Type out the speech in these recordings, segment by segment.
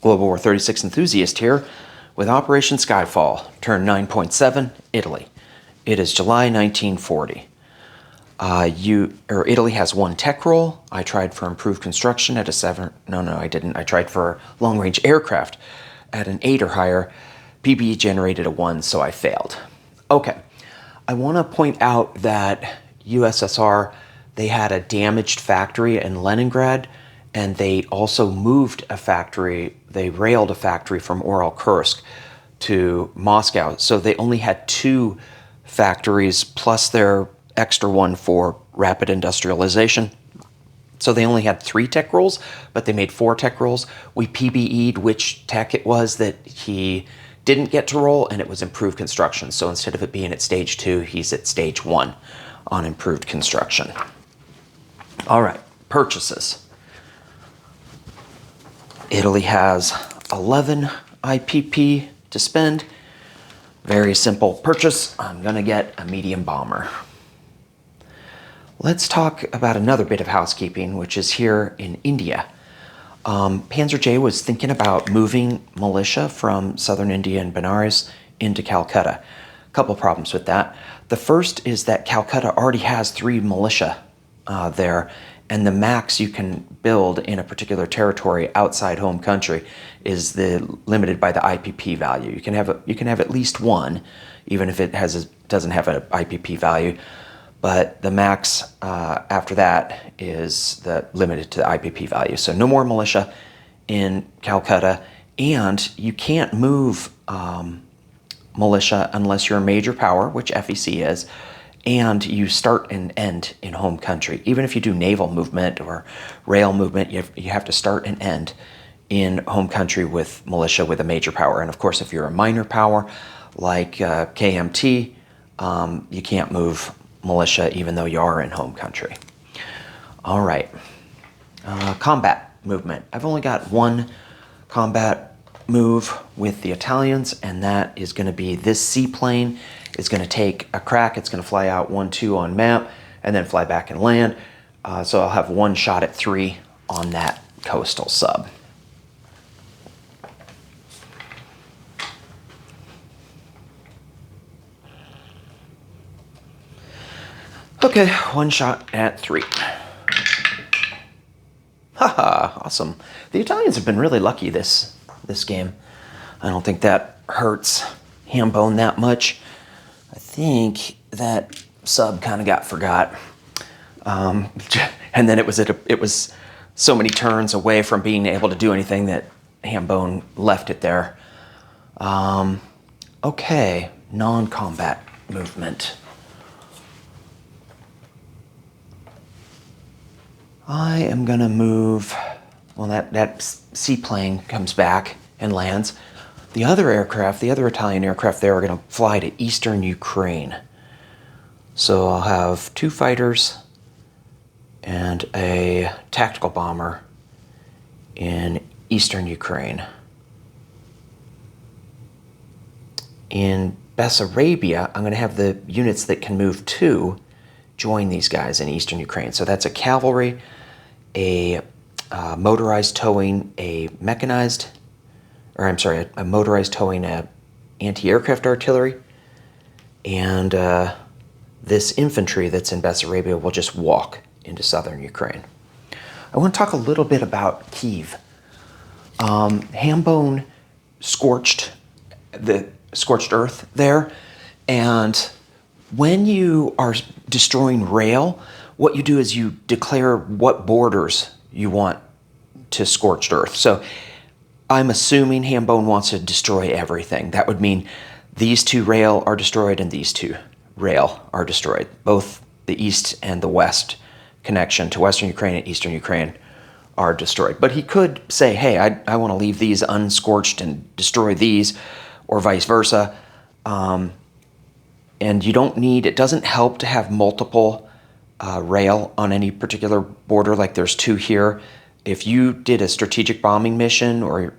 Global War 36 enthusiast here with Operation Skyfall, turn 9.7, Italy. It is July 1940. Italy has one tech roll. I tried for improved construction at a 7. No, I didn't. I tried for long-range aircraft at an 8 or higher. PBE generated a 1, so I failed. Okay, I want to point out that USSR, they had a damaged factory in Leningrad, and they also moved a factory, they railed a factory from Uralkursk to Moscow. So they only had 2 factories plus their extra one for rapid industrialization. So they only had 3 tech rolls, but they made 4 tech rolls. We PBE'd which tech it was that he didn't get to roll, and it was improved construction. So instead of it being at stage 2, he's at stage 1 on improved construction. All right, purchases. Italy has 11 IPP to spend. Very simple purchase. I'm gonna get a medium bomber. Let's talk about another bit of housekeeping, which is here in India. Panzer J was thinking about moving militia from southern India and Benares into Calcutta. A couple problems with that. The first is that Calcutta already has 3 militia there, and the max you can build in a particular territory outside home country is limited by the IPP value. You can have at least 1, even if it doesn't have an IPP value. But the max after that is limited to the IPP value. So no more militia in Calcutta, and you can't move militia unless you're a major power, which FEC is, and you start and end in home country. Even if you do naval movement or rail movement, you have to start and end in home country with militia with a major power. And of course, if you're a minor power like KMT, you can't move militia even though you are in home country. All right, combat movement. I've only got 1 combat move with the Italians, and that is going to be this seaplane. It's going to take a crack. It's going to fly out 1, 2 on map, and then fly back and land. So I'll have 1 shot at 3 on that coastal sub. Okay, 1 shot at 3. Haha, awesome. The Italians have been really lucky this game. I don't think that hurts Hambone that much. I think that sub kind of got forgot. And then it was so many turns away from being able to do anything that Hambone left it there. Okay, non-combat movement. I am gonna move, well, that seaplane comes back and lands. The other aircraft, the other Italian aircraft there are gonna fly to eastern Ukraine. So I'll have 2 fighters and a tactical bomber in eastern Ukraine. In Bessarabia, I'm gonna have the units that can move to join these guys in eastern Ukraine. So that's a cavalry, a motorized towing, a motorized towing, a anti-aircraft artillery, and this infantry that's in Bessarabia will just walk into southern Ukraine. I want to talk a little bit about Kyiv. Hambone scorched earth there, and when you are destroying rail, what you do is you declare what borders you want to scorched earth. So I'm assuming Hambone wants to destroy everything. That would mean these 2 rail are destroyed and these 2 rail are destroyed. Both the east and the west connection to western Ukraine and eastern Ukraine are destroyed. But he could say, hey, I want to leave these unscorched and destroy these, or vice versa. And you don't need, it doesn't help to have multiple rail on any particular border, like there's 2 here. If you did a strategic bombing mission or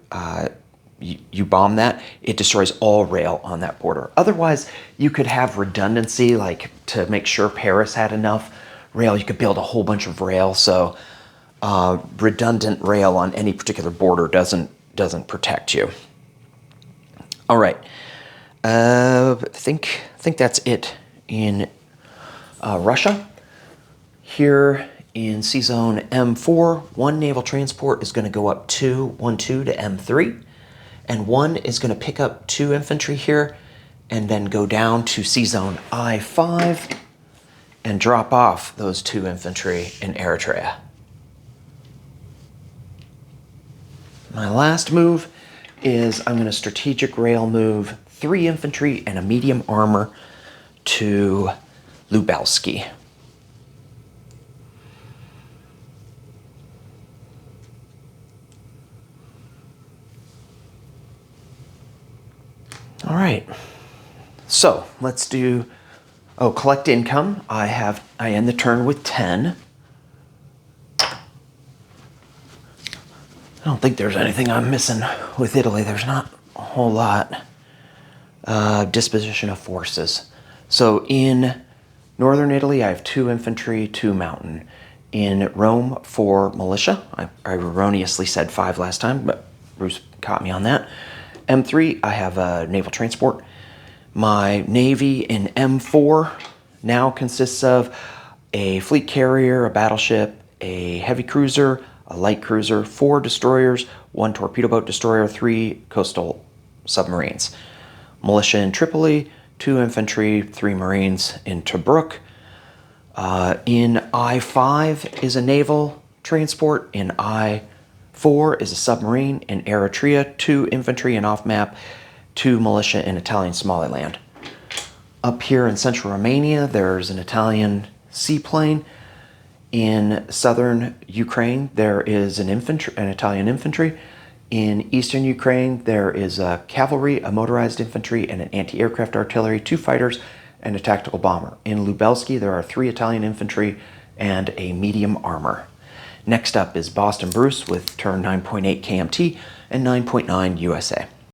you bomb that, it destroys all rail on that border. Otherwise, you could have redundancy, like to make sure Paris had enough rail, you could build a whole bunch of rail. So redundant rail on any particular border doesn't doesn't protect you. All right. I think that's it in Russia. Here in Sea Zone M4, one naval transport is going to go up 212 to M3, and one is going to pick up 2 infantry here and then go down to Sea Zone I5 and drop off those 2 infantry in Eritrea. My last move is I'm going to strategic rail move 3 infantry and a medium armor to Lubelski. All right, so let's do, collect income. I end the turn with 10. I don't think there's anything I'm missing with Italy. There's not a whole lot. Disposition of forces. So in northern Italy, I have 2 infantry, 2 mountain. In Rome, 4 militia. I erroneously said 5 last time, but Bruce caught me on that. M3, I have a naval transport. My navy in M4 now consists of a fleet carrier, a battleship, a heavy cruiser, a light cruiser, 4 destroyers, 1 torpedo boat destroyer, 3 coastal submarines. Militia in Tripoli, 2 infantry, 3 marines in Tobruk. In I-5 is a naval transport. In I-4 is a submarine. In Eritrea, 2 infantry and off-map, 2 militia in Italian Somaliland. Up here in central Romania, there's an Italian seaplane. In southern Ukraine, there is an Italian infantry. In eastern Ukraine, there is a cavalry, a motorized infantry, and an anti-aircraft artillery, 2 fighters, and a tactical bomber. In Lubelski, there are 3 Italian infantry and a medium armor. Next up is Boston Bruce with turn 9.8 KMT and 9.9 USA.